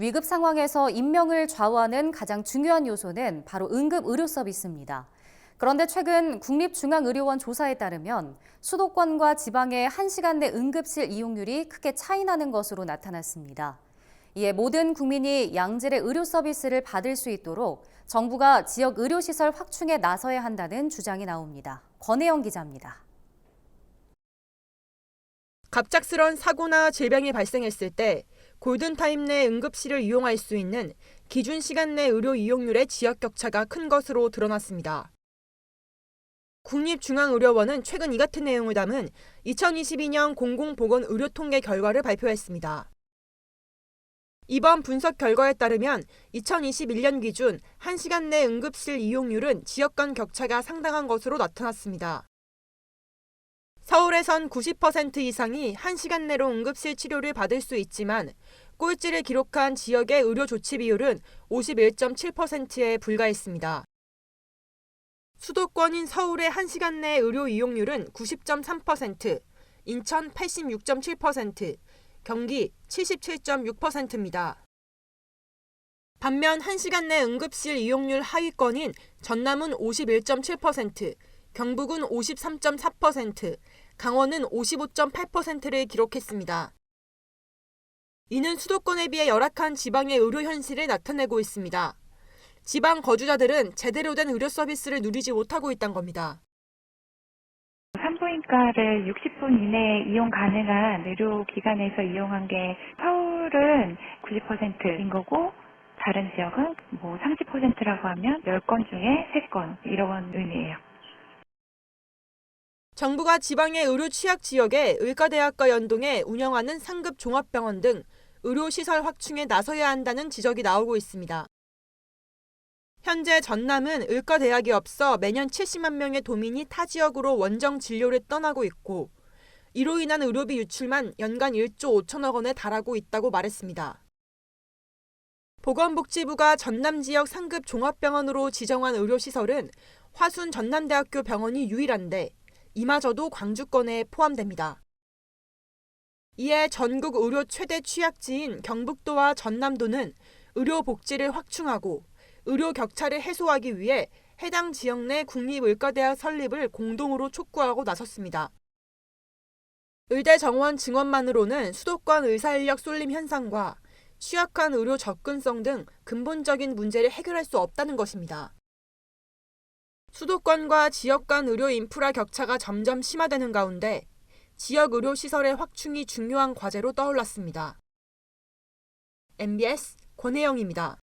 위급 상황에서 인명을 좌우하는 가장 중요한 요소는 바로 응급 의료 서비스입니다. 그런데 최근 국립중앙의료원 조사에 따르면 수도권과 지방의 1시간 내 응급실 이용률이 크게 차이 나는 것으로 나타났습니다. 이에 모든 국민이 양질의 의료 서비스를 받을 수 있도록 정부가 지역 의료시설 확충에 나서야 한다는 주장이 나옵니다. 권혜영 기자입니다. 갑작스런 사고나 질병이 발생했을 때 골든타임 내 응급실을 이용할 수 있는 기준 시간 내 의료 이용률의 지역 격차가 큰 것으로 드러났습니다. 국립중앙의료원은 최근 이 같은 내용을 담은 2022년 공공보건의료통계 결과를 발표했습니다. 이번 분석 결과에 따르면 2021년 기준 1시간 내 응급실 이용률은 지역 간 격차가 상당한 것으로 나타났습니다. 서울에선 90% 이상이 1시간 내로 응급실 치료를 받을 수 있지만 꼴찌를 기록한 지역의 의료 조치 비율은 51.7%에 불과했습니다. 수도권인 서울의 1시간 내 의료 이용률은 90.3%, 인천 86.7%, 경기 77.6%입니다. 반면 1시간 내 응급실 이용률 하위권인 전남은 51.7%, 경북은 53.4%, 강원은 55.8%를 기록했습니다. 이는 수도권에 비해 열악한 지방의 의료 현실을 나타내고 있습니다. 지방 거주자들은 제대로 된 의료 서비스를 누리지 못하고 있다는 겁니다. 산부인과를 60분 이내에 이용 가능한 의료기관에서 이용한 게 서울은 90%인 거고 다른 지역은 30%라고 하면 10건 중에 3건 이런 의미예요. 정부가 지방의 의료 취약 지역에 의과대학과 연동해 운영하는 상급 종합병원 등 의료시설 확충에 나서야 한다는 지적이 나오고 있습니다. 현재 전남은 의과대학이 없어 매년 70만 명의 도민이 타 지역으로 원정 진료를 떠나고 있고 이로 인한 의료비 유출만 연간 1조 5천억 원에 달하고 있다고 말했습니다. 보건복지부가 전남 지역 상급 종합병원으로 지정한 의료시설은 화순 전남대학교 병원이 유일한데 이마저도 광주권에 포함됩니다. 이에 전국 의료 최대 취약지인 경북도와 전남도는 의료 복지를 확충하고 의료 격차를 해소하기 위해 해당 지역 내 국립의과대학 설립을 공동으로 촉구하고 나섰습니다. 의대 정원 증원만으로는 수도권 의사인력 쏠림 현상과 취약한 의료 접근성 등 근본적인 문제를 해결할 수 없다는 것입니다. 수도권과 지역 간 의료 인프라 격차가 점점 심화되는 가운데 지역 의료 시설의 확충이 중요한 과제로 떠올랐습니다. MBS 권혜영입니다.